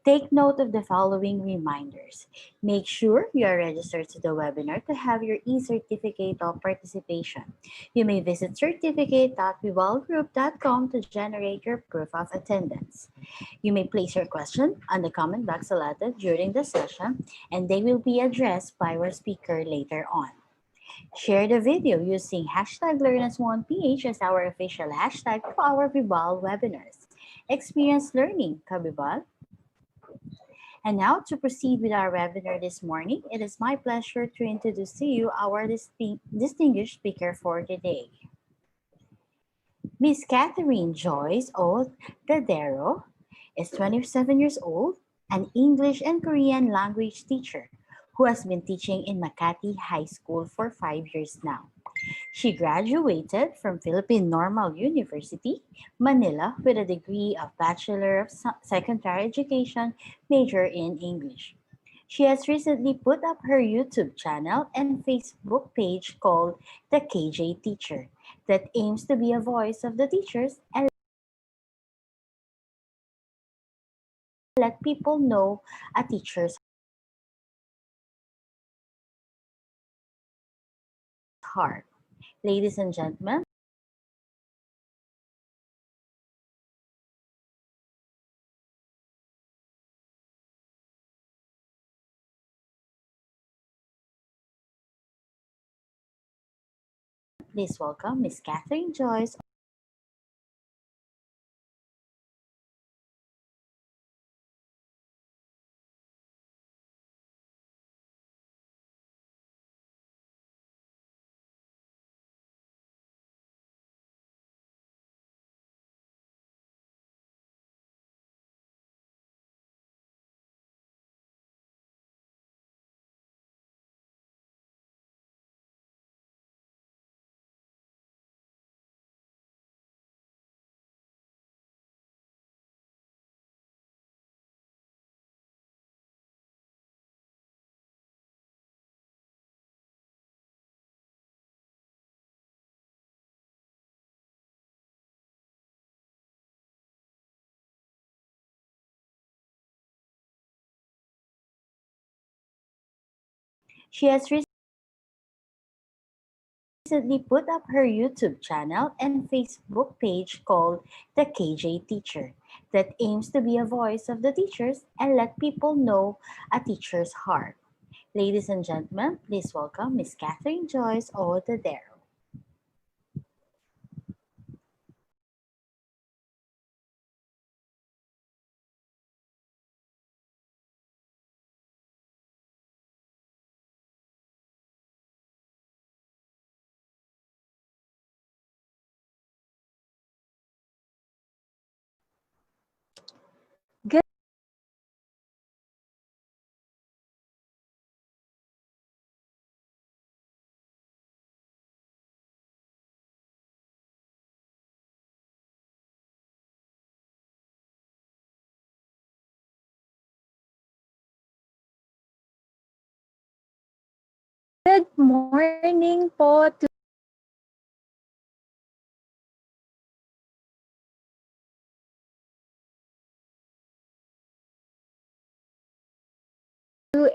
Take note of the following reminders. Make sure you are registered to the webinar to have your e-certificate of participation. You may visit certificate.vivalgroup.com to generate your proof of attendance. You may place your question on the comment box allotted during the session, and they will be addressed by our speaker later on. Share the video using hashtag LearnAsOnePH as our official hashtag for our VIBAL webinars. Experience learning, Kabibal. And now to proceed with our webinar this morning, it is my pleasure to introduce to you our distinguished speaker for today. Miss Catherine Joyce O. Dadero is 27 years old, an English and Korean language teacher who has been teaching in Makati High School for 5 years now. She graduated from Philippine Normal University, Manila, with a degree of Bachelor of Secondary Education, major in English. She has recently put up her YouTube channel and Facebook page called The KJ Teacher that aims to be a voice of the teachers and let people know a teacher's heart. Ladies and gentlemen, please welcome Miss Catherine Joyce. She has recently put up her YouTube channel and Facebook page called The KJ Teacher that aims to be a voice of the teachers and let people know a teacher's heart. Ladies and gentlemen, please welcome Miss Catherine Joyce Odadero. Good morning po to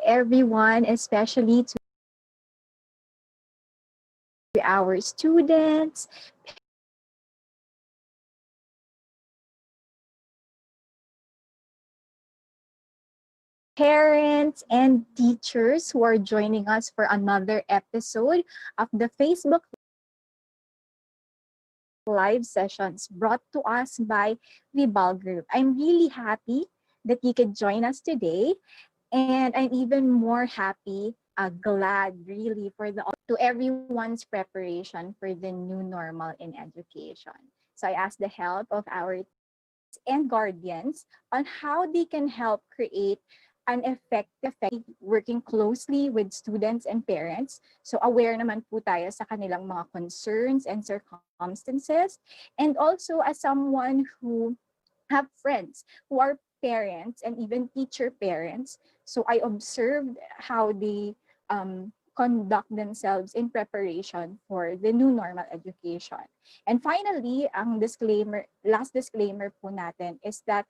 everyone, especially to our students, parents, and teachers who are joining us for another episode of the Facebook live sessions brought to us by VIBAL Group. I'm really happy that you could join us today, and I'm even more happy, glad really for to everyone's preparation for the new normal in education. So I asked the help of our and guardians on how they can help create an effective working closely with students and parents. So aware naman po tayo sa kanilang mga concerns and circumstances. And also as someone who have friends who are parents and even teacher parents. So I observed how they conduct themselves in preparation for the new normal education. And finally, ang disclaimer, last disclaimer po natin is that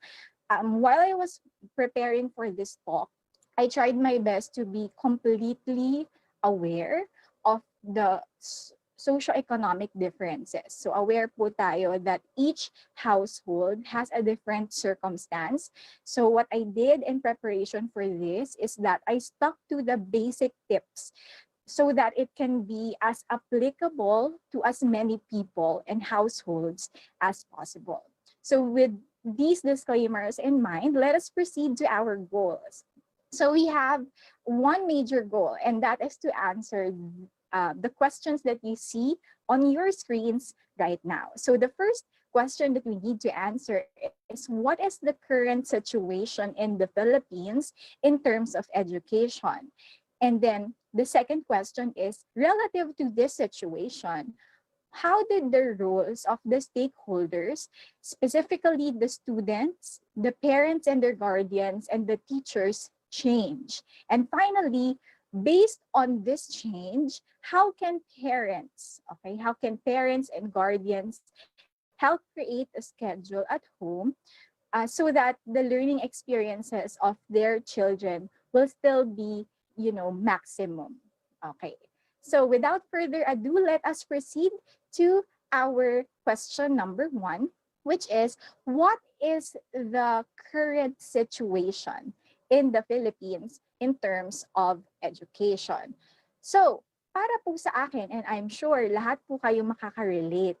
while I was preparing for this talk, I tried my best to be completely aware of the socioeconomic differences. So aware po tayo that each household has a different circumstance. So what I did in preparation for this is that I stuck to the basic tips so that it can be as applicable to as many people and households as possible. So with these disclaimers in mind, let us proceed to our goals. So we have one major goal, and that is to answer the questions that you see on your screens right now. So the first question that we need to answer is, what is the current situation in the Philippines in terms of education? And then the second question is, relative to this situation, how did the roles of the stakeholders, specifically the students, the parents and their guardians, and the teachers, change? And finally, based on this change, how can parents and guardians help create a schedule at home so that the learning experiences of their children will still be, maximum. Okay. So without further ado, let us proceed to our question number one, which is, what is the current situation in the Philippines in terms of education? So, para po sa akin, and I'm sure lahat po kayo makaka-relate,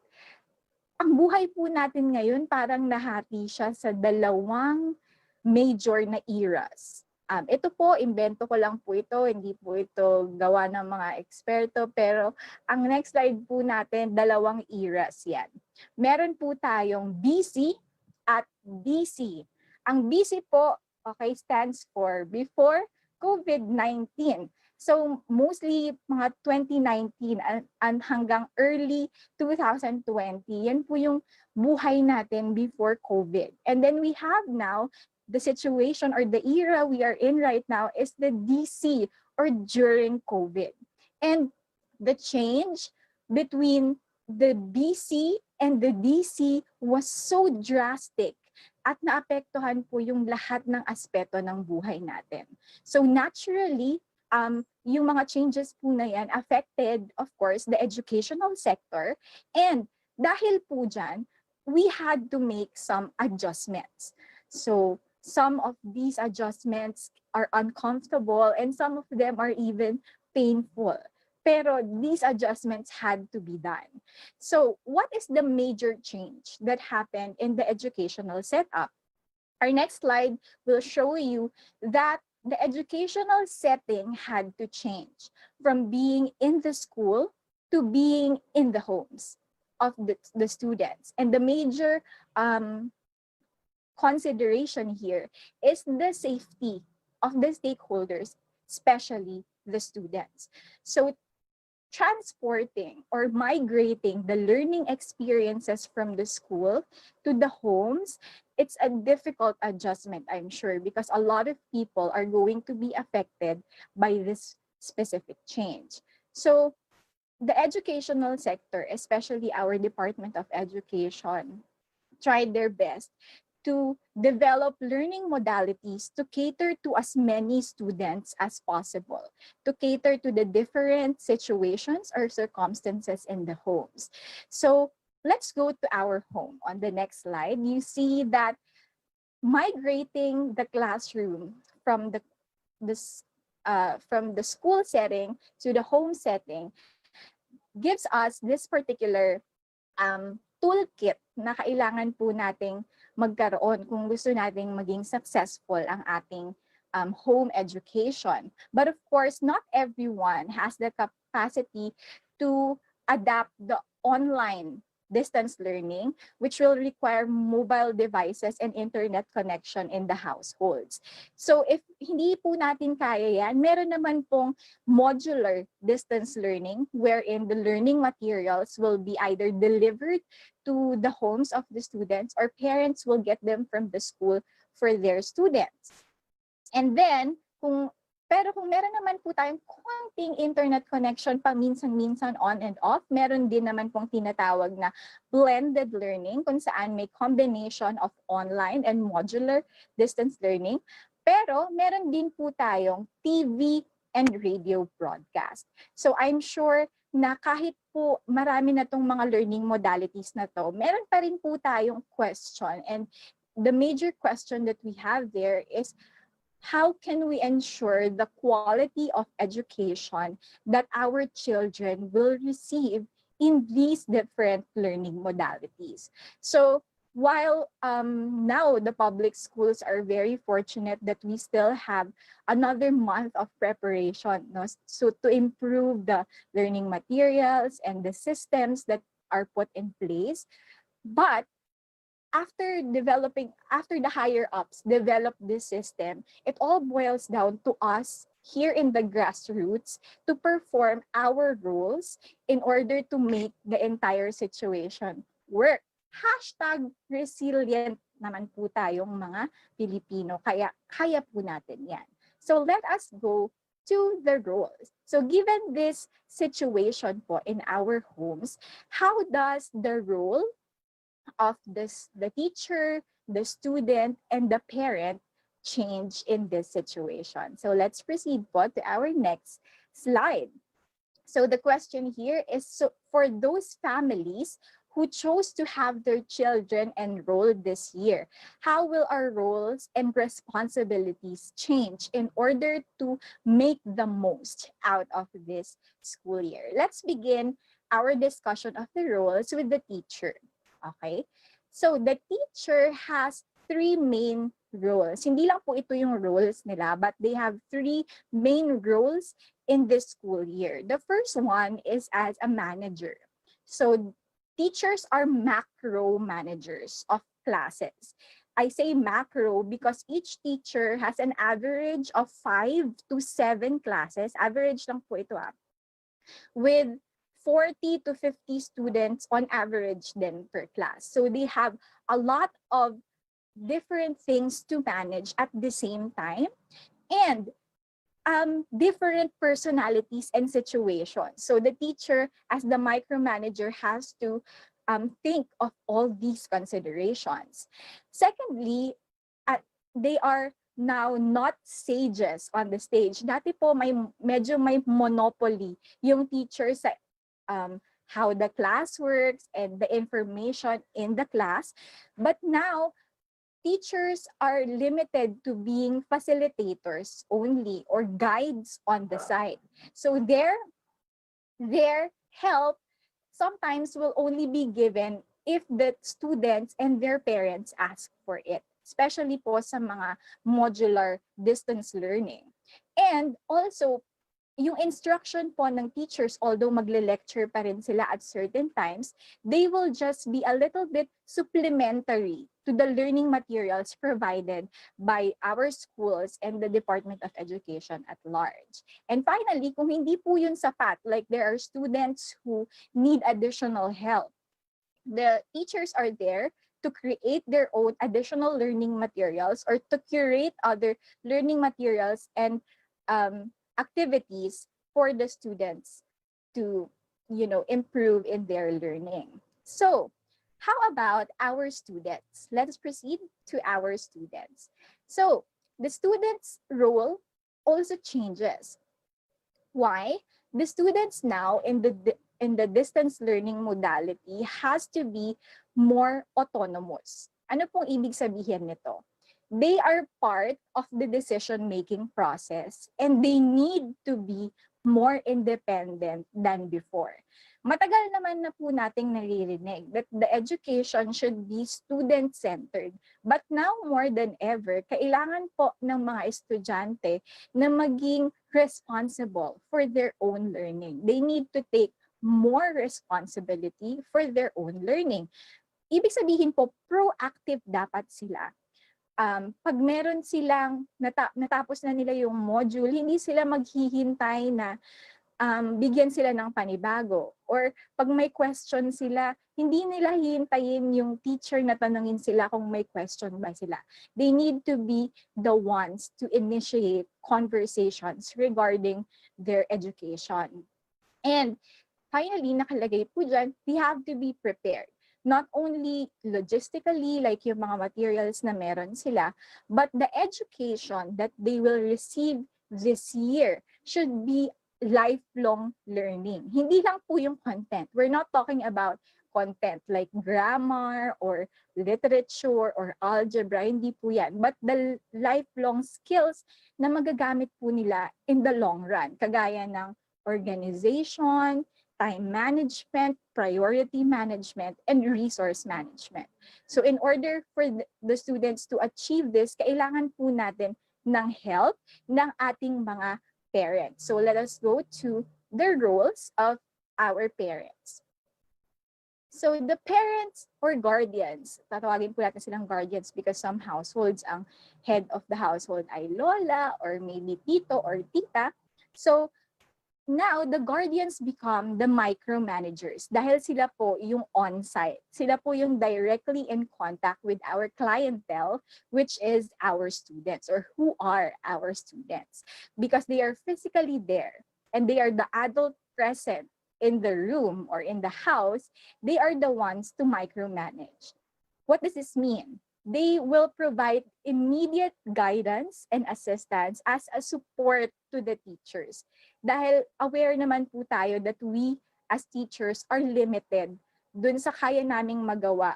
ang buhay po natin ngayon parang nahati siya sa dalawang major na eras. Ito po, invento ko lang po ito, hindi po ito gawa ng mga eksperto, pero ang next slide po natin, dalawang eras yan. Meron po tayong BC at DC. Ang BC po, okay, stands for before COVID-19. So mostly mga 2019 and hanggang early 2020, yan po yung buhay natin before COVID. And then we have now the situation or the era we are in right now is the DC or during COVID. And the change between the BC and the DC was so drastic at naapektuhan po yung lahat ng aspeto ng buhay natin. So naturally, yung mga changes po na yan affected, of course, the educational sector. And dahil po dyan, we had to make some adjustments. So some of these adjustments are uncomfortable and some of them are even painful. Pero these adjustments had to be done. So what is the major change that happened in the educational setup? Our next slide will show you that the educational setting had to change from being in the school to being in the homes of the students. And the major consideration here is the safety of the stakeholders, especially the students. So transporting or migrating the learning experiences from the school to the homes, it's a difficult adjustment, I'm sure, because a lot of people are going to be affected by this specific change. So the educational sector, especially our Department of Education, tried their best to develop learning modalities to cater to as many students as possible, to cater to the different situations or circumstances in the homes. So let's go to our home. On the next slide, you see that migrating the classroom from the school setting to the home setting gives us this particular toolkit na kailangan po nating magkaroon kung gusto nating maging successful ang ating home education. But of course, not everyone has the capacity to adapt the online distance learning, which will require mobile devices and internet connection in the households. So if hindi po natin kaya yan, meron naman pong modular distance learning wherein the learning materials will be either delivered to the homes of the students or parents will get them from the school for their students. And then, kung Pero kung meron naman po tayong konting internet connection paminsan-minsan on and off, meron din naman pong tinatawag na blended learning kung saan may combination of online and modular distance learning. Pero meron din po tayong TV and radio broadcast. So I'm sure na kahit po marami na tong mga learning modalities na to, meron pa rin po tayong question. And the major question that we have there is, how can we ensure the quality of education that our children will receive in these different learning modalities? So while now the public schools are very fortunate that we still have another month of preparation, no? So to improve the learning materials and the systems that are put in place, but after the higher ups develop this system, it all boils down to us here in the grassroots to perform our roles in order to make the entire situation work. Hashtag resilient naman po tayong mga Pilipino, kaya kaya po natin yan. So let us go to the roles. So given this situation po in our homes, how does the role of the teacher, the student, and the parent change in this situation? So let's proceed po to our next slide. So the question here is, so for those families who chose to have their children enrolled this year, how will our roles and responsibilities change in order to make the most out of this school year? Let's begin our discussion of the roles with the teacher. Okay? So the teacher has three main roles. Hindi lang po ito yung roles nila, but they have three main roles in this school year. The first one is as a manager. So teachers are macro managers of classes. I say macro because each teacher has an average of 5 to 7 classes. Average lang po ito with 40 to 50 students on average then per class. So they have a lot of different things to manage at the same time, and different personalities and situations. So the teacher, as the micromanager, has to think of all these considerations. Secondly, they are now not sages on the stage. Dati po medyo may monopoly yung teacher sa how the class works and the information in the class. But now, teachers are limited to being facilitators only or guides on the side. So their help sometimes will only be given if the students and their parents ask for it, especially po sa mga modular distance learning. And also, yung instruction po ng teachers, although magle-lecture pa rin sila at certain times, they will just be a little bit supplementary to the learning materials provided by our schools and the Department of Education at large. And finally, kung hindi po yun sapat, like there are students who need additional help, the teachers are there to create their own additional learning materials or to curate other learning materials and activities for the students to, improve in their learning. So, how about our students? Let's proceed to our students. So, the students' role also changes. Why? The students now in the distance learning modality has to be more autonomous. Ano pong ibig sabihin nito? They are part of the decision-making process and they need to be more independent than before. Matagal naman na po nating naririnig that the education should be student-centered. But now more than ever, kailangan po ng mga estudyante na maging responsible for their own learning. They need to take more responsibility for their own learning. Ibig sabihin po, proactive dapat sila. Pag meron silang natapos na nila yung module, hindi sila maghihintay na bigyan sila ng panibago. Or pag may question sila, hindi nila hihintayin yung teacher na tanungin sila kung may question ba sila. They need to be the ones to initiate conversations regarding their education. And finally, nakalagay po dyan, we have to be prepared. Not only logistically, like yung mga materials na meron sila, but the education that they will receive this year should be lifelong learning. Hindi lang po yung content. We're not talking about content like grammar or literature or algebra, hindi po yan. But the lifelong skills na magagamit po nila in the long run, kagaya ng organization, time management, priority management, and resource management. So in order for the students to achieve this, kailangan po natin ng help ng ating mga parents. So let us go to the roles of our parents. So the parents or guardians, tatawagin po natin silang guardians because some households, ang head of the household ay lola or maybe tito or tita. So now, the guardians become the micromanagers dahil sila po yung on-site. Sila po yung directly in contact with our clientele, which is our students or who are our students. Because they are physically there and they are the adult present in the room or in the house, they are the ones to micromanage. What does this mean? They will provide immediate guidance and assistance as a support to the teachers. Dahil aware naman po tayo that we as teachers are limited dun sa kaya naming magawa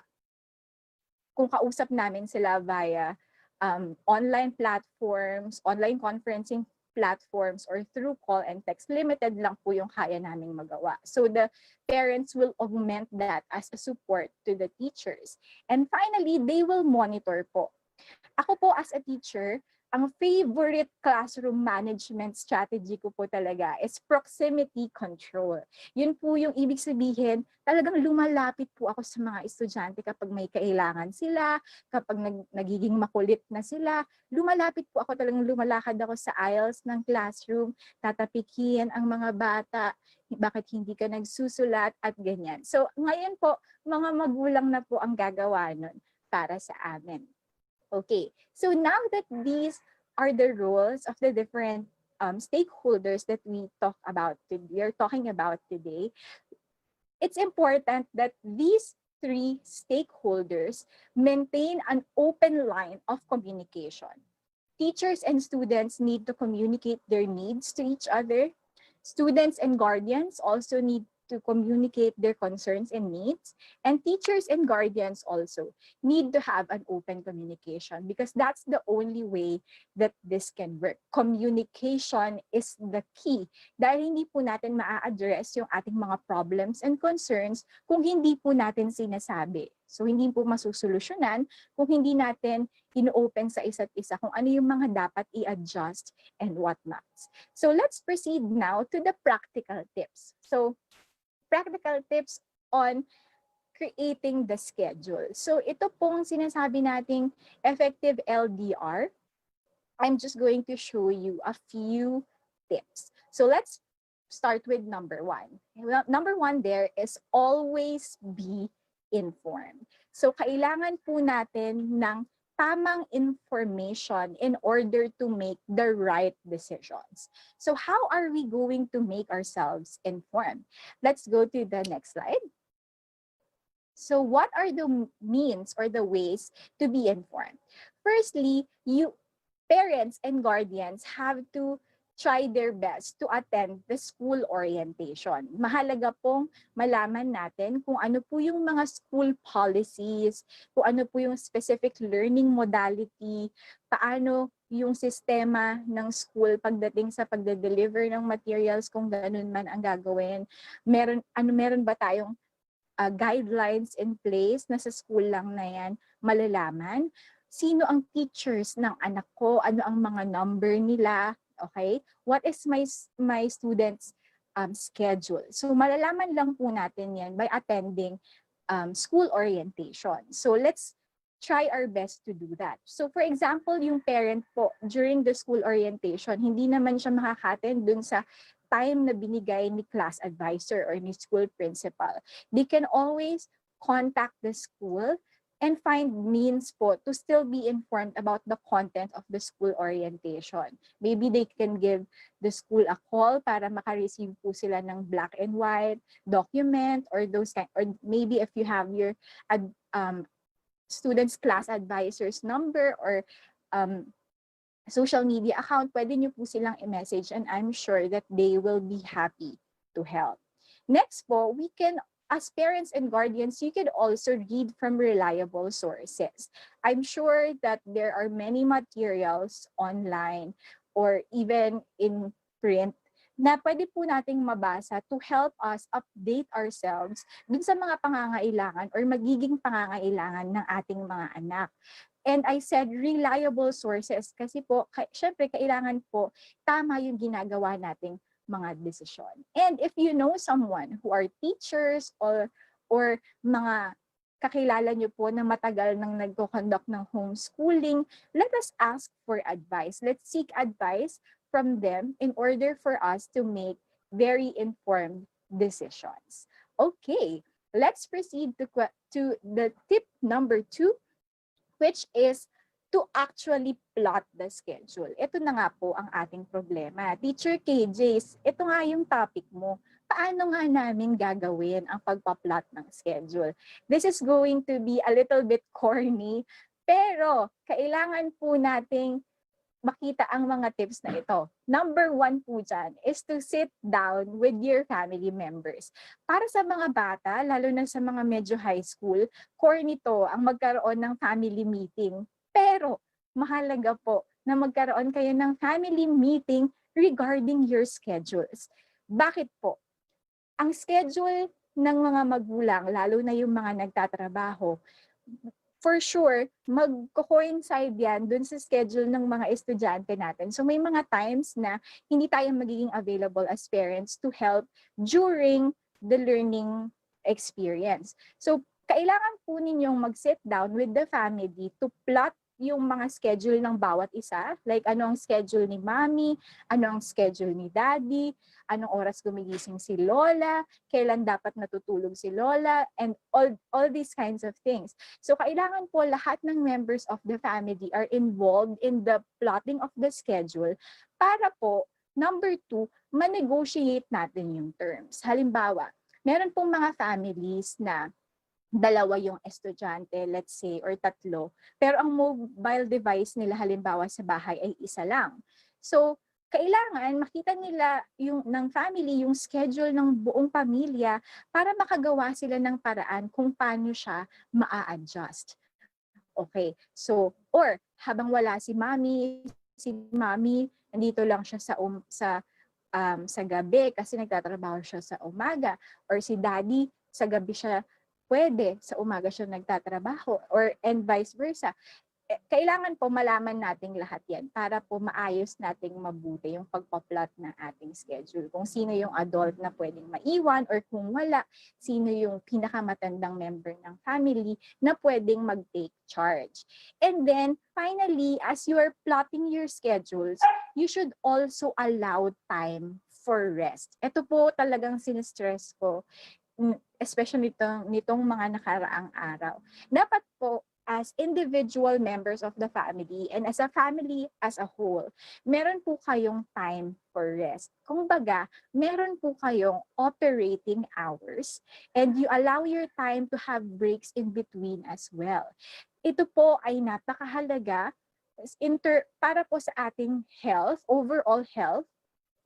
kung kausap namin sila via online platforms, online conferencing platforms, or through call and text. Limited lang po yung kaya naming magawa. So the parents will augment that as a support to the teachers. And finally, they will monitor po. Ako po as a teacher, ang favorite classroom management strategy ko po talaga is proximity control. Yun po yung ibig sabihin, talagang lumalapit po ako sa mga estudyante kapag may kailangan sila, kapag nagiging makulit na sila, lumalapit po ako, talagang lumalakad ako sa aisles ng classroom, tatapikin ang mga bata, bakit hindi ka nagsusulat at ganyan. So ngayon po, mga magulang na po ang gagawa nun para sa amin. Okay, so now that these are the roles of the different stakeholders that we are talking about today, it's important that these three stakeholders maintain an open line of communication. Teachers and students need to communicate their needs to each other. Students and guardians also need to communicate their concerns and needs. And teachers and guardians also need to have an open communication because that's the only way that this can work. Communication is the key dahil hindi po natin maa-address yung ating mga problems and concerns kung hindi po natin sinasabi. So hindi po masusolusyonan kung hindi natin ino-open sa isa't isa kung ano yung mga dapat i-adjust and whatnot. So let's proceed now to the practical tips. So practical tips on creating the schedule. So ito pong sinasabi nating effective LDR. I'm just going to show you a few tips. So let's start with number one. Number one there is always be informed. So kailangan po natin ng tamang information in order to make the right decisions. So how are we going to make ourselves informed? Let's go to the next slide. So what are the means or the ways to be informed? Firstly, parents and guardians have to try their best to attend the school orientation. Mahalaga pong malaman natin kung ano po yung mga school policies, kung ano po yung specific learning modality, paano yung sistema ng school pagdating sa pagde-deliver ng materials kung ganun man ang gagawin. Meron ba tayong guidelines in place na sa school lang na yan malalaman? Sino ang teachers ng anak ko? Ano ang mga number nila? Okay? What is my students' schedule? So malalaman lang po natin yan by attending school orientation. So let's try our best to do that. So for example, yung parent po during the school orientation, hindi naman siya makaka-attend dun sa time na binigay ni class advisor or ni school principal. They can always contact the school and find means po to still be informed about the content of the school orientation. Maybe they can give the school a call para makareceive po sila ng black and white document or those kind, or maybe if you have your students class advisor's number or um, social media account, pwede nyo po silang i-message and I'm sure that they will be happy to help. Next po, we can, as parents and guardians, you could also read from reliable sources. I'm sure that there are many materials online or even in print na pwede po nating mabasa to help us update ourselves dun sa mga pangangailangan or magiging pangangailangan ng ating mga anak. And I said reliable sources kasi po, syempre kailangan po tama yung ginagawa nating mga desisyon. And if you know someone who are teachers or mga kakilala nyo po na matagal nang nagko-conduct ng homeschooling, let us ask for advice. Let's seek advice from them in order for us to make very informed decisions. Okay, let's proceed to the tip number 2, which is to actually plot the schedule. Ito na nga po ang ating problema. Teacher KJ, ito nga yung topic mo. Paano nga namin gagawin ang pagpa-plot ng schedule? This is going to be a little bit corny, pero kailangan po nating makita ang mga tips na ito. Number 1 po dyan is to sit down with your family members. Para sa mga bata, lalo na sa mga medyo high school, core nito ang magkaroon ng family meeting. Pero mahalaga po na magkaroon kayo ng family meeting regarding your schedules. Bakit po? Ang schedule ng mga magulang, lalo na yung mga nagtatrabaho, for sure, magko-coincide yan dun sa schedule ng mga estudyante natin. So may mga times na hindi tayo magiging available as parents to help during the learning experience. So kailangan po ninyong mag-sit down with the family to plot yung mga schedule ng bawat isa. Like ano ang schedule ni mommy, ano ang schedule ni daddy, anong oras gumigising si lola, kailan dapat natutulog si lola, and all these kinds of things. So kailangan po lahat ng members of the family are involved in the plotting of the schedule para po, number 2, ma-negotiate natin yung terms. Halimbawa, meron pong mga families na dalawa yung estudyante, let's say, or 3, pero ang mobile device nila halimbawa sa bahay ay isa lang. So, kailangan makita nila yung ng family yung schedule ng buong pamilya para makagawa sila ng paraan kung paano siya maa-adjust. Okay, so or habang wala si mami nandito lang siya sa gabi kasi nagtatrabaho siya sa umaga, or si daddy sa gabi siya pwede, sa umaga siya nagtatrabaho, or and vice versa. Kailangan po malaman nating lahat yan para po maayos nating mabuti yung pagpa-plot ng ating schedule. Kung sino yung adult na pwedeng maiwan or kung wala, sino yung pinakamatandang member ng family na pwedeng mag-take charge. And then, finally, as you are plotting your schedules, you should also allow time for rest. Ito po talagang sinistress ko, especially nitong mga nakaraang araw. Dapat po, as individual members of the family and as a family as a whole, meron po kayong time for rest. Kung baga, meron po kayong operating hours and you allow your time to have breaks in between as well. Ito po ay napakahalaga para po sa ating health, overall health.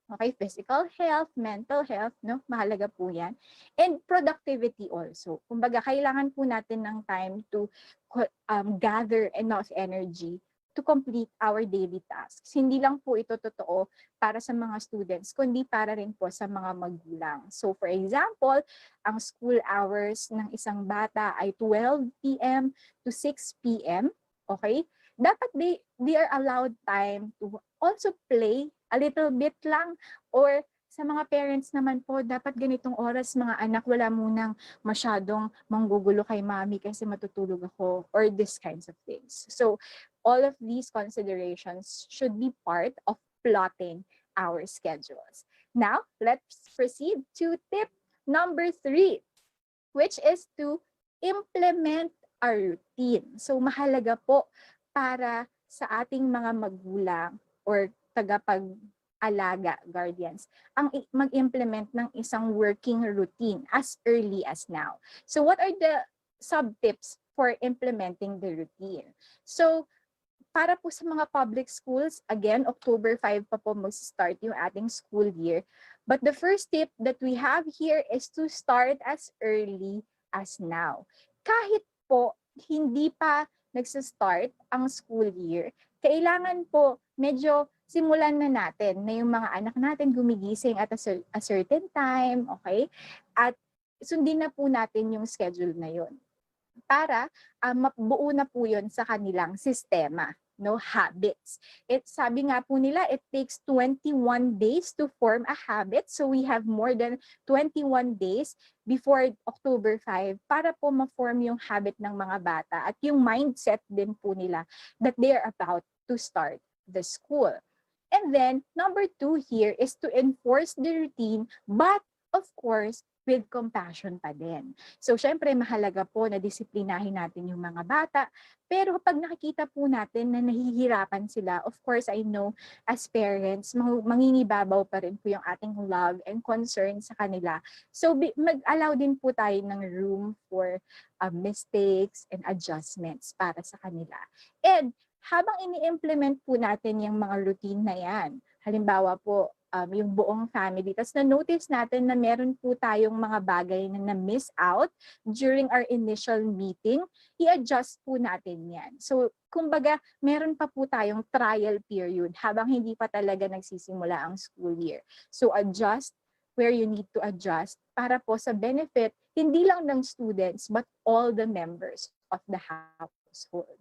Okay, physical health, mental health, no? Mahalaga po yan. And productivity also. Kumbaga, kailangan po natin ng time to gather enough energy to complete our daily tasks. Hindi lang po ito totoo para sa mga students, kundi para rin po sa mga magulang. So for example, ang school hours ng isang bata ay 12 p.m. to 6 p.m. Okay? Dapat they are allowed time to also play a little bit lang, or sa mga parents naman po, dapat ganitong oras mga anak, wala munang masyadong manggugulo kay mami kasi matutulog ako, or these kinds of things. So all of these considerations should be part of plotting our schedules. Now, let's proceed to tip number 3, which is to implement a routine. So mahalaga po para sa ating mga magulang or tagapag-alaga, guardians, ang mag-implement ng isang working routine as early as now. So what are the sub-tips for implementing the routine? So para po sa mga public schools, again, October 5 pa po mag-start yung ating school year. But the first tip that we have here is to start as early as now. Kahit po hindi pa nagsa-start ang school year, kailangan po medyo simulan na natin na yung mga anak natin gumigising at a certain time, okay? At sundin na po natin yung schedule na yun para mabuo na po yun sa kanilang sistema, no, habits. Sabi nga po nila, it takes 21 days to form a habit. So we have more than 21 days before October 5 para po ma-form yung habit ng mga bata at yung mindset din po nila that they are about to start the school. And then, number 2 here is to enforce the routine, but of course, with compassion pa din. So, syempre, mahalaga po na disiplinahin natin yung mga bata. Pero kapag nakikita po natin na nahihirapan sila, of course, I know, as parents, manginibabaw pa rin po yung ating love and concern sa kanila. So, mag-allow din po tayo ng room for mistakes and adjustments para sa kanila. And habang ini-implement po natin yung mga routine na yan, halimbawa po, yung buong family. Tapos na-notice natin na meron po tayong mga bagay na na-miss out during our initial meeting, i-adjust po natin yan. So, kumbaga, meron pa po tayong trial period habang hindi pa talaga nagsisimula ang school year. So, adjust where you need to adjust para po sa benefit, hindi lang ng students, but all the members of the household.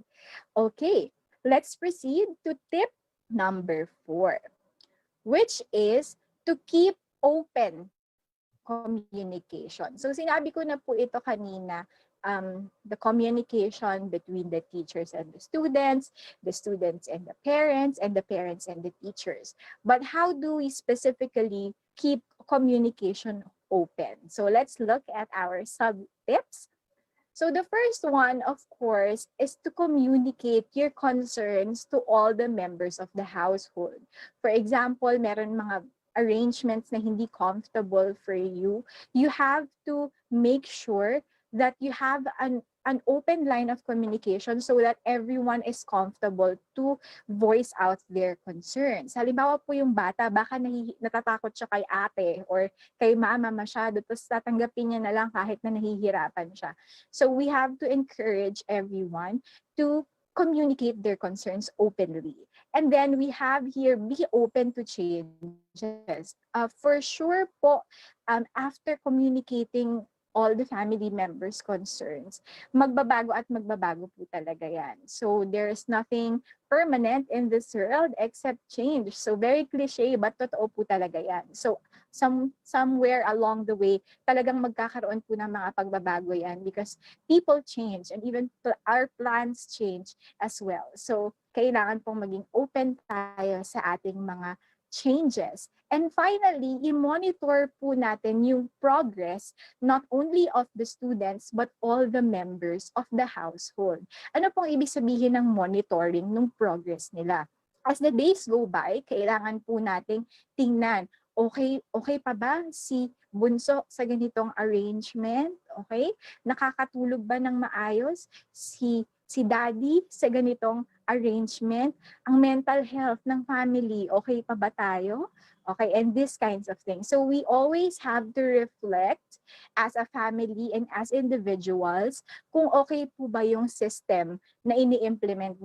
Okay, let's proceed to tip number 4. Which is to keep open communication. So sinabi ko na po ito kanina, the communication between the teachers and the students and the parents and the teachers. But how do we specifically keep communication open? So let's look at our sub-tips. So the first one, of course, is to communicate your concerns to all the members of the household. For example, meron mga arrangements na hindi comfortable for you. You have to make sure that you have an open line of communication so that everyone is comfortable to voice out their concerns. Halimbawa po yung bata, baka natatakot siya kay ate or kay mama masyado, tapos tatanggapin niya na lang kahit na nahihirapan siya. So we have to encourage everyone to communicate their concerns openly. And then we have here, be open to changes. For sure po, after communicating all the family members' concerns, magbabago at magbabago po talaga yan. So there's nothing permanent in this world except change. So very cliche, but totoo po talaga yan. So somewhere along the way, talagang magkakaroon po ng mga pagbabago yan because people change and even our plans change as well. So kailangan pong maging open tayo sa ating mga changes. And finally, i-monitor po natin yung progress not only of the students but all the members of the household. Ano pong ibig sabihin ng monitoring ng progress nila? As the days go by, kailangan po nating tingnan, okay pa ba si bunso sa ganitong arrangement? Okay? Nakakatulog ba ng maayos si daddy sa ganitong arrangement? Ang mental health ng family, okay pa ba tayo? Okay, and these kinds of things. So we always have to reflect as a family and as individuals kung okay po ba yung system na ini-implement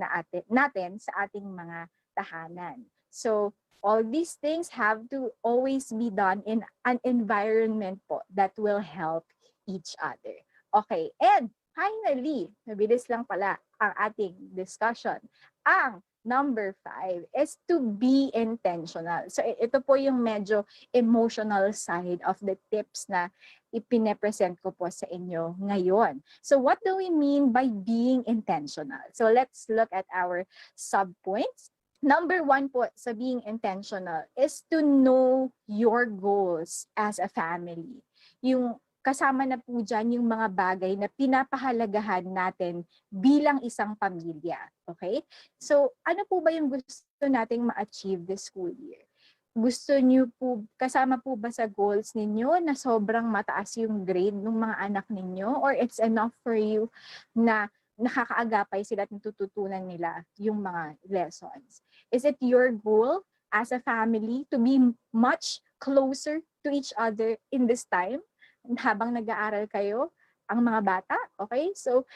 natin sa ating mga tahanan. So all these things have to always be done in an environment po that will help each other. Okay, and finally, mabilis lang pala ang ating discussion. Ang number 5 is to be intentional. So ito po yung medyo emotional side of the tips na ipine-present ko po sa inyo ngayon. So what do we mean by being intentional? So let's look at our sub-points. Number one po sa being intentional is to know your goals as a family. Yung kasama na po dyan yung mga bagay na pinapahalagahan natin bilang isang pamilya. Okay? So, ano po ba yung gusto nating ma-achieve this school year? Gusto niyo po, kasama po ba sa goals ninyo na sobrang mataas yung grade ng mga anak ninyo? Or it's enough for you na nakakaagapay sila at natututunan nila yung mga lessons? Is it your goal as a family to be much closer to each other in this time habang nag-aaral kayo, ang mga bata? Okay? So,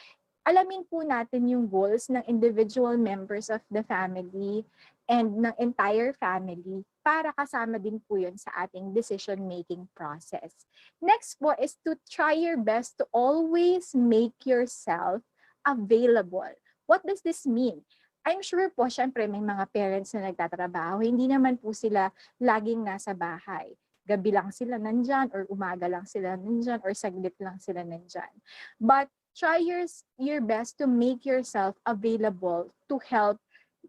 alamin po natin yung goals ng individual members of the family and ng entire family para kasama din po yun sa ating decision-making process. Next po is to try your best to always make yourself available. What does this mean? I'm sure po, syempre may mga parents na nagtatrabaho, hindi naman po sila laging nasa bahay. Gabi lang sila nandyan or umaga lang sila nandyan or saglit lang sila nandyan. But try your best to make yourself available to help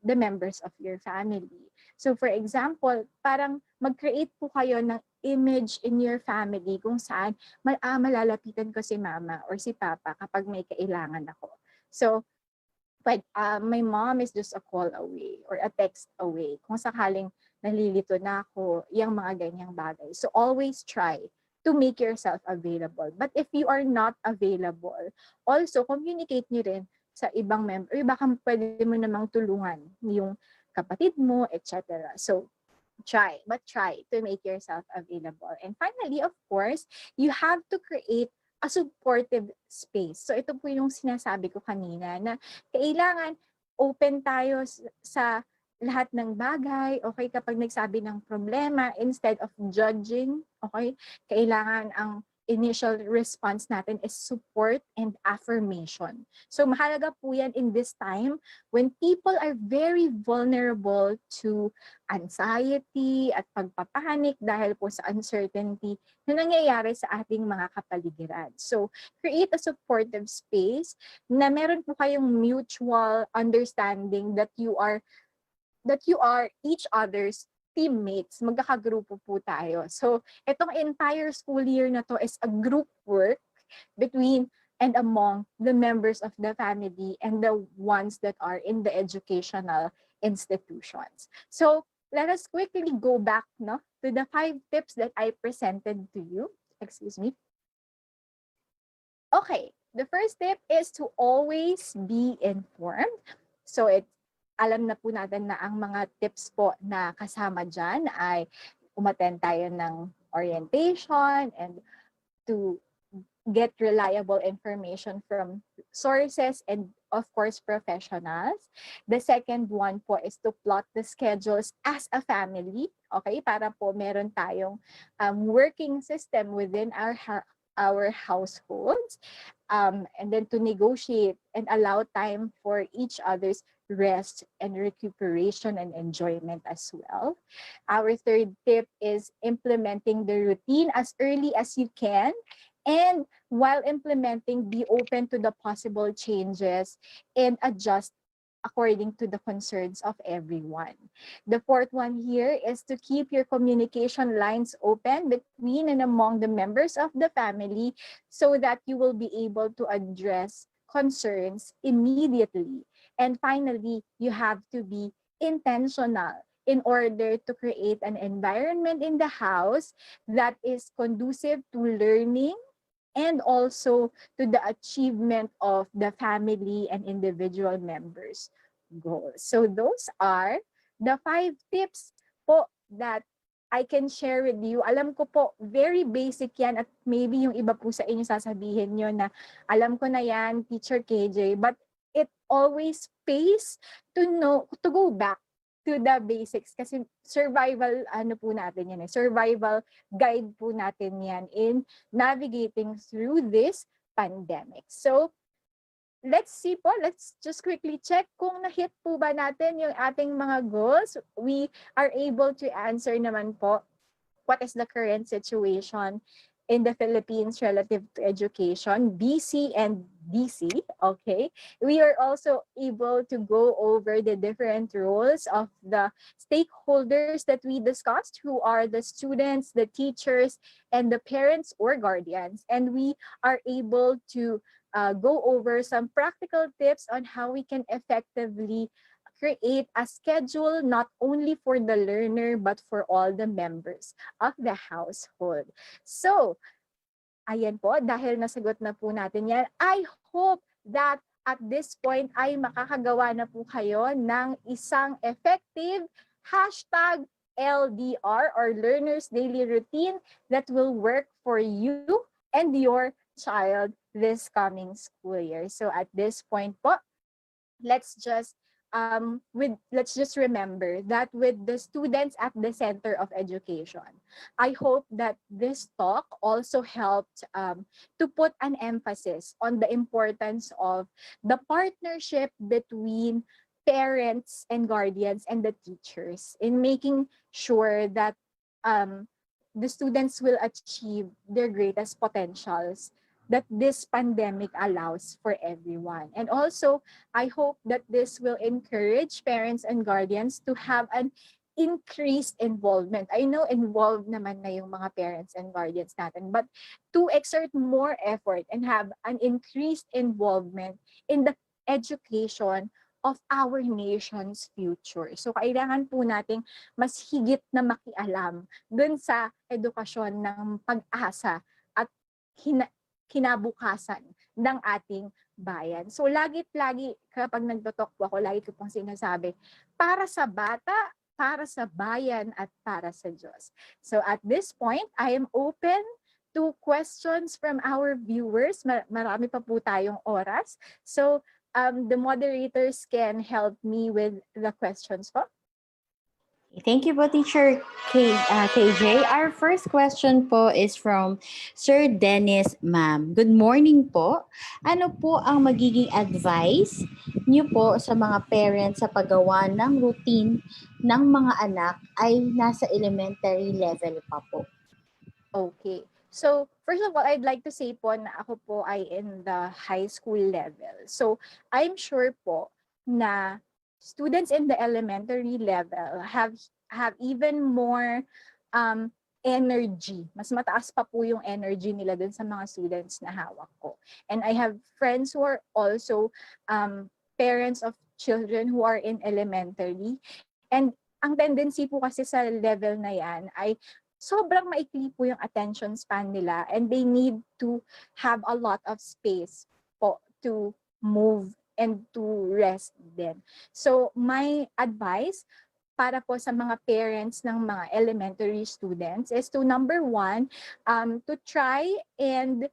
the members of your family. So for example, parang mag-create po kayo ng image in your family kung saan malalapitan ko si mama or si papa kapag may kailangan ako. So my mom is just a call away or a text away. Kung sakaling nalilito na ako, yung mga ganyang bagay. So always try to make yourself available. But if you are not available, also communicate nyo rin sa ibang member. Baka pwede mo namang tulungan yung kapatid mo, etc. So try to make yourself available. And finally, of course, you have to create a supportive space. So ito po yung sinasabi ko kanina na kailangan open tayo sa lahat ng bagay, okay, kapag nagsabi ng problema, instead of judging, okay, kailangan ang initial response natin is support and affirmation. So mahalaga po yan in this time when people are very vulnerable to anxiety at pagpapanik dahil po sa uncertainty na nangyayari sa ating mga kapaligiran. So create a supportive space na meron po kayong mutual understanding that you are each other's teammates, magkakagrupo po tayo. So, itong entire school year na to is a group work between and among the members of the family and the ones that are in the educational institutions. So, let us quickly go back to the 5 tips that I presented to you. Excuse me. Okay, the first tip is to always be informed. So, alam na po natin na ang mga tips po na kasama dyan ay umattend tayo ng orientation and to get reliable information from sources and of course professionals. The second one po is to plot the schedules as a family, okay? Para po meron tayong working system within our households, and then to negotiate and allow time for each other's rest and recuperation and enjoyment as well. Our third tip is implementing the routine as early as you can. And while implementing, be open to the possible changes and adjust according to the concerns of everyone. The fourth one here is to keep your communication lines open between and among the members of the family so that you will be able to address concerns immediately. And finally, you have to be intentional in order to create an environment in the house that is conducive to learning and also to the achievement of the family and individual members' goals. So those are the 5 tips po that I can share with you. Alam ko po, very basic yan at maybe yung iba po sa inyo sasabihin nyo na alam ko na yan, Teacher KJ, but it always pays to go back to the basics kasi survival po natin yan survival guide po natin yan in navigating through this pandemic. So let's see po, let's just quickly check kung na-hit po ba natin yung ating mga goals. We are able to answer naman po what is the current situation in the Philippines relative to education, BC and DC, okay? We are also able to go over the different roles of the stakeholders that we discussed, who are the students, the teachers, and the parents or guardians. And we are able to go over some practical tips on how we can effectively create a schedule not only for the learner but for all the members of the household. So, ayan po, dahil nasagot na po natin yan, I hope that at this point ay makakagawa na po kayo ng isang effective hashtag LDR or Learner's Daily Routine that will work for you and your child this coming school year. So at this point po, let's just remember that with the students at the center of education, I hope that this talk also helped to put an emphasis on the importance of the partnership between parents and guardians and the teachers in making sure that um, the students will achieve their greatest potentials that this pandemic allows for everyone. And also, I hope that this will encourage parents and guardians to have an increased involvement. I know involved naman na yung mga parents and guardians natin, but to exert more effort and have an increased involvement in the education of our nation's future. So kailangan po nating mas higit na makialam dun sa edukasyon ng pag-asa at kinabukasan ng ating bayan. So lagi kapag nagtotalk po ako, lagi ko pong sinasabi, para sa bata, para sa bayan, at para sa Diyos. So at this point, I am open to questions from our viewers. Marami pa po tayong oras. So the moderators can help me with the questions po. Thank you po, Teacher KJ. Our first question po is from Sir Dennis, ma'am. Good morning po. Ano po ang magiging advice niyo po sa mga parents sa paggawa ng routine ng mga anak ay nasa elementary level pa po? Okay. So, first of all, I'd like to say po na ako po ay in the high school level. So, I'm sure po na students in the elementary level have even more energy. Mas mataas pa po yung energy nila dun sa mga students na hawak ko. And I have friends who are also parents of children who are in elementary. And ang tendency po kasi sa level na yan ay sobrang maikli po yung attention span nila and they need to have a lot of space po to move and to rest din. So my advice para po sa mga parents ng mga elementary students is to number one, to try and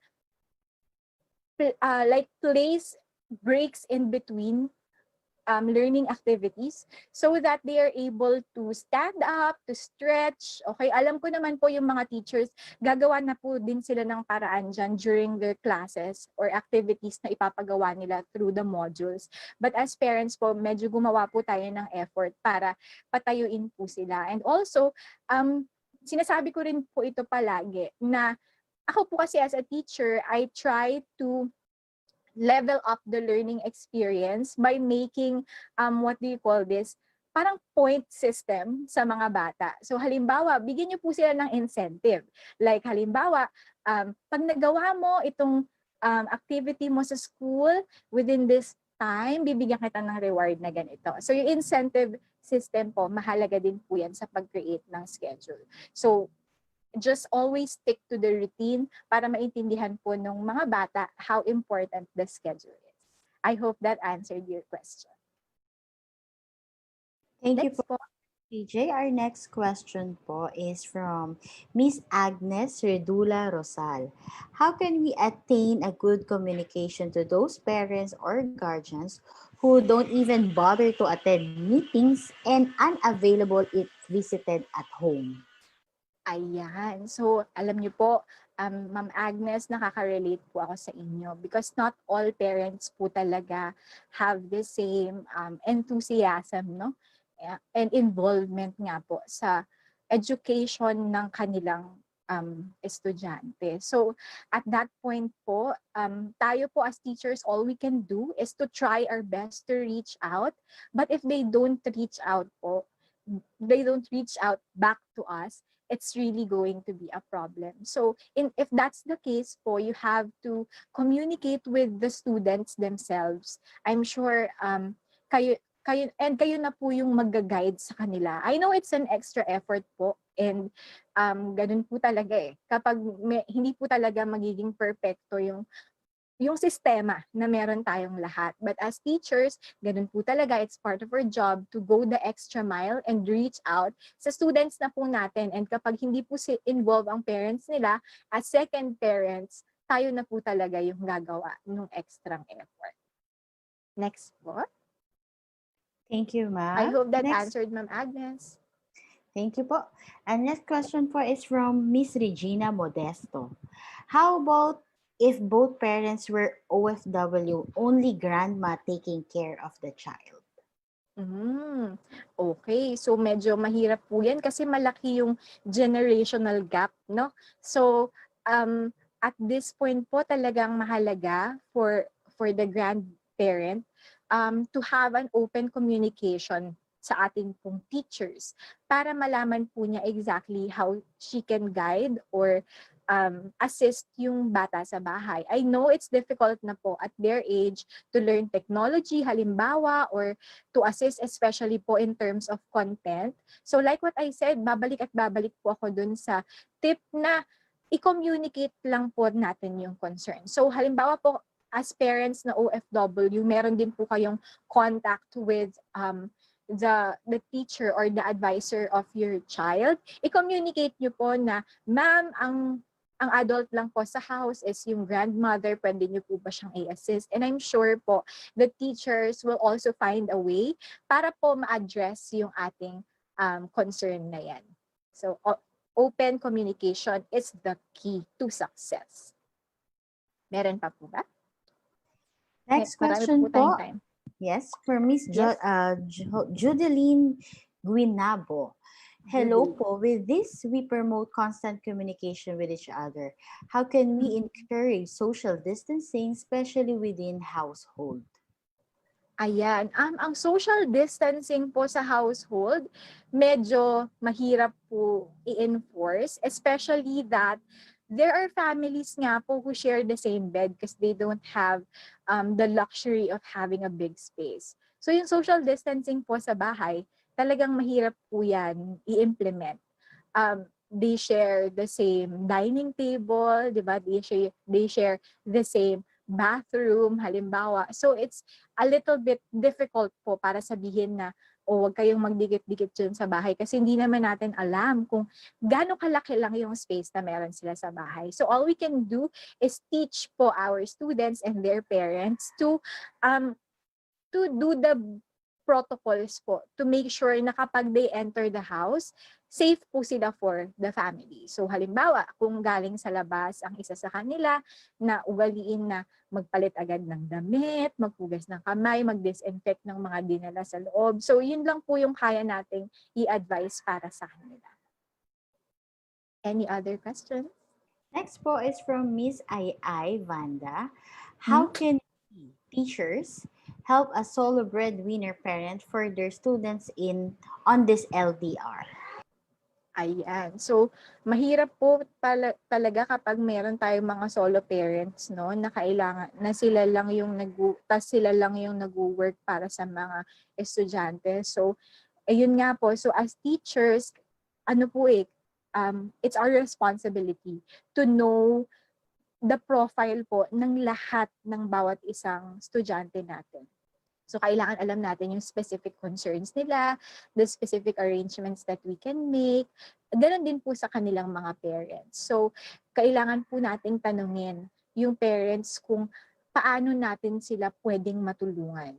place breaks in between learning activities so that they are able to stand up, to stretch. Okay, alam ko naman po yung mga teachers, gagawa na po din sila ng paraan dyan during their classes or activities na ipapagawa nila through the modules. But as parents po, medyo gumawa po tayo ng effort para patayuin po sila. And also, sinasabi ko rin po ito palagi na ako po kasi as a teacher, I try to level up the learning experience by making what do you call this, parang point system sa mga bata. So halimbawa, bigyan niyo po sila ng incentive. Like halimbawa, pag nagawa mo itong activity mo sa school within this time, bibigyan kita ng reward na ganito. So yung incentive system po, mahalaga din po yan sa pag-create ng schedule. So just always stick to the routine para maintindihan po ng mga bata how important the schedule is. I hope that answered your question. Thank you po, PJ. Our next question po is from Miss Agnes Redula Rosal. How can we attain a good communication to those parents or guardians who don't even bother to attend meetings and unavailable if visited at home? Ayan. So, alam niyo po, Ma'am Agnes, nakaka-relate po ako sa inyo because not all parents po talaga have the same enthusiasm, no? And involvement nga po sa education ng kanilang estudyante. So at that point po, tayo po as teachers, all we can do is to try our best to reach out. But if they don't reach out po, they don't reach out back to us, it's really going to be a problem. So if that's the case po, you have to communicate with the students themselves. I'm sure kayo na po yung magga-guide sa kanila. I know it's an extra effort po, and ganun po talaga eh. Kapag hindi po talaga magiging perfecto yung sistema na meron tayong lahat. But as teachers, ganun po talaga, it's part of our job to go the extra mile and reach out sa students na po natin. And kapag hindi po involve ang parents nila, as second parents, tayo na po talaga yung gagawa ng extra effort. Next po. Thank you, I ma'am. hope that Next. answered, Ma'am Agnes. Thank you po. And next question po is from Miss Regina Modesto. How about if both parents were OFW, only grandma taking care of the child? Okay. So medyo mahirap po yan kasi malaki yung generational gap, no? So at this point po talagang mahalaga for the grandparent to have an open communication sa ating pong teachers para malaman po niya exactly how she can guide or assist yung bata sa bahay. I know it's difficult na po at their age to learn technology, halimbawa, or to assist especially po in terms of content. So like what I said, babalik at babalik po ako dun sa tip na i-communicate lang po natin yung concern. So halimbawa po, as parents na OFW, meron din po kayong contact with the teacher or the advisor of your child. I-communicate nyo po na, ma'am, ang adult lang po sa house is yung grandmother, pwede niyo po ba siyang i-assist? And I'm sure po the teachers will also find a way para po ma-address yung ating concern na yan. So open communication is the key to success. Meron pa po ba? Next Marami question po. time. Yes, for Miss Yes. Judeline Guinabo. Hello Judeline. po. With this, we promote constant communication with each other. How can we encourage social distancing, especially within household? Ayan. Ang social distancing po sa household, medyo mahirap po i-enforce, especially that there are families nga po who share the same bed because they don't have the luxury of having a big space. So yung social distancing po sa bahay, talagang mahirap po yan i-implement. They share the same dining table, di ba? They share the same bathroom, halimbawa. So it's a little bit difficult po para sabihin na, huwag kayong magdikit-dikit dyan sa bahay kasi hindi naman natin alam kung gaano kalaki lang yung space na meron sila sa bahay. So all we can do is teach po our students and their parents to do the protocols po to make sure na kapag they enter the house, safe po sila for the family. So halimbawa, kung galing sa labas ang isa sa kanila na ugaliin na magpalit agad ng damit, maghugas ng kamay, mag-disinfect ng mga dinala sa loob. So yun lang po yung kaya nating i-advise para sa kanila. Any other questions? Next po is from Miss Ai Vanda. How can we, teachers, help a solo breadwinner parent for their students on this LDR? Ayan. So, mahirap po talaga kapag meron tayong mga solo parents, no, na kailangan na sila lang yung nag-work para sa mga estudyante. So, ayun nga po. So, as teachers, it's our responsibility to know the profile po ng lahat ng bawat isang estudyante natin. So, kailangan alam natin yung specific concerns nila, the specific arrangements that we can make. Ganon din po sa kanilang mga parents. So, kailangan po nating tanungin yung parents kung paano natin sila pwedeng matulungan.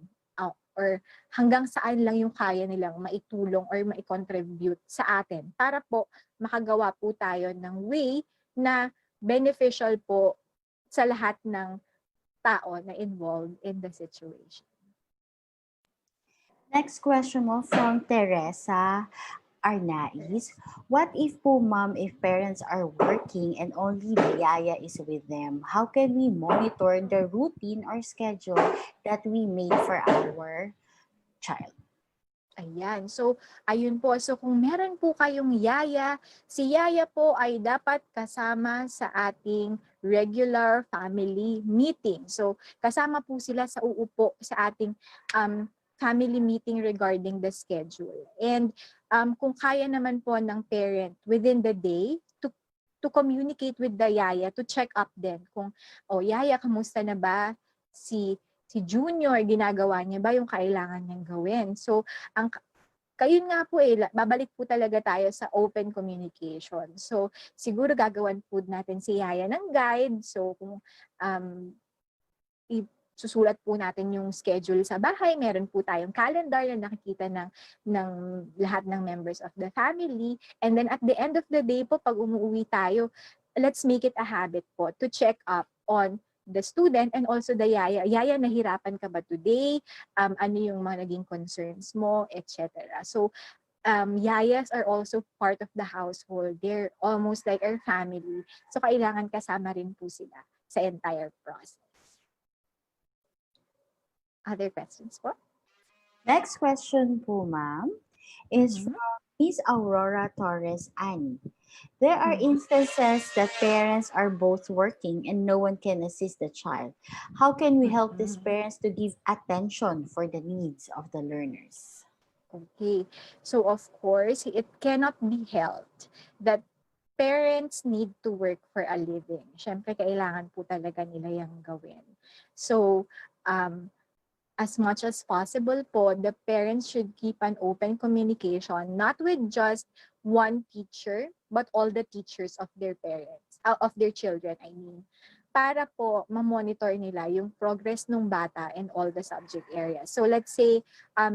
Or hanggang saan lang yung kaya nilang maitulong or maikontribute sa atin para po makagawa po tayo ng way na beneficial po sa lahat ng tao na involved in the situation. Next question mo from Teresa. are nais, what if po ma'am, if parents are working and only the yaya is with them, how can we monitor the routine or schedule that we made for our child? Ayan. So, ayun po. So, kung meron po kayong yaya, si yaya po ay dapat kasama sa ating regular family meeting. So, kasama po sila sa uupo sa ating family meeting regarding the schedule. And kung kaya naman po ng parent within the day to communicate with the yaya, to check up din kung, oh, yaya, kamusta na ba si Junior, ginagawa niya ba yung kailangan niyang gawin? So, ang kayun nga po babalik po talaga tayo sa open communication. So, siguro gagawan po natin si Yaya ng guide. So, kung susulat po natin yung schedule sa bahay, meron po tayong calendar na nakikita ng lahat ng members of the family. And then at the end of the day po, pag umuwi tayo, let's make it a habit po to check up on the student and also the yaya. Yaya, nahirapan ka ba today? Ano yung mga naging concerns mo, etc. So, yayas are also part of the household. They're almost like our family. So, kailangan kasama rin po sila sa entire process. Other questions po? Next question po, ma'am, is Mhm. from Miss Aurora Torres Annie. There are Mhm. instances that parents are both working and no one can assist the child. How can we help these Mhm. parents to give attention for the needs of the learners? Okay. So, of course, it cannot be helped that parents need to work for a living. Siyempre, kailangan po talaga nila yung gawin. So, um, as much as possible po, the parents should keep an open communication, not with just one teacher, but all the teachers of their parents, of their children, I mean, para po ma-monitor nila yung progress ng bata in all the subject areas. So let's say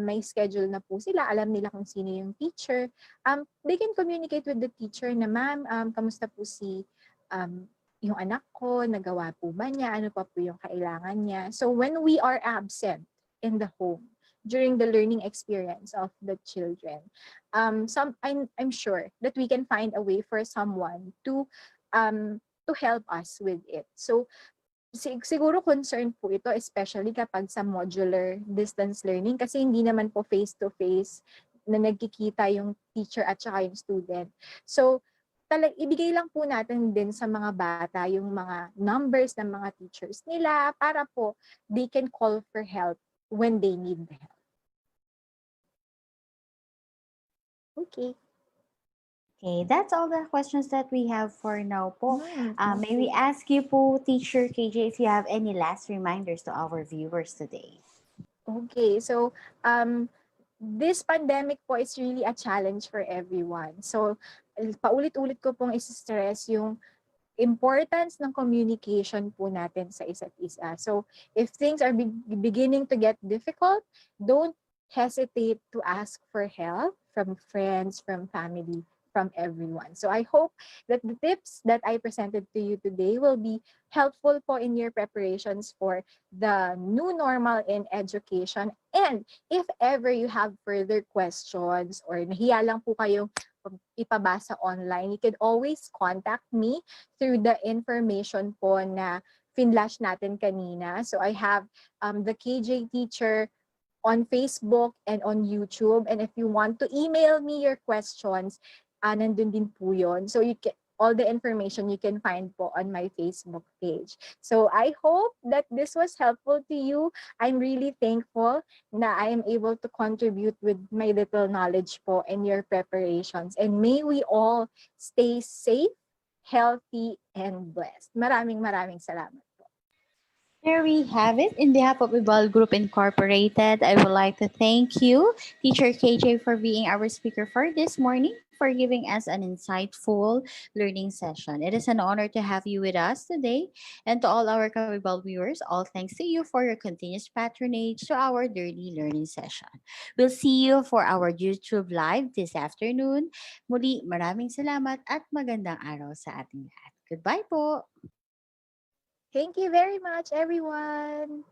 may schedule na po sila, alam nila kung sino yung teacher, they can communicate with the teacher na, ma'am, kamusta po si yung anak ko, nagawa po ba niya, ano pa po yung kailangan niya. So when we are absent in the home during the learning experience of the children, I'm sure that we can find a way for someone to help us with it. So siguro concern po ito, especially kapag sa modular distance learning, kasi hindi naman po face-to-face na nagkikita yung teacher at saka yung student. So, ibigay lang po natin din sa mga bata yung mga numbers ng mga teachers nila para po they can call for help when they need the help. Okay. Okay, that's all the questions that we have for now po. May we Okay. ask you po, Teacher KJ, if you have any last reminders to our viewers today? Okay. So, this pandemic po is really a challenge for everyone. So, paulit-ulit ko pong isi-stress yung importance ng communication po natin sa isa't isa. So, if things are beginning to get difficult, don't hesitate to ask for help from friends, from family, from everyone. So, I hope that the tips that I presented to you today will be helpful po in your preparations for the new normal in education. And if ever you have further questions or nahiya lang po kayong ipabasa online, you can always contact me through the information po na finlash natin kanina. So I have the KJ Teacher on Facebook and on YouTube. And if you want to email me your questions, nandun din po yun. So you can, all the information you can find po on my Facebook page. So I hope that this was helpful to you. I'm really thankful na I am able to contribute with my little knowledge po in your preparations. And may we all stay safe, healthy, and blessed. Maraming salamat. There we have it. In behalf of VIBAL Group Incorporated, I would like to thank you, Teacher KJ, for being our speaker for this morning, for giving us an insightful learning session. It is an honor to have you with us today. And to all our VIBAL viewers, all thanks to you for your continuous patronage to our daily learning session. We'll see you for our YouTube Live this afternoon. Muli, maraming salamat at magandang araw sa ating lahat. Goodbye po! Thank you very much, everyone.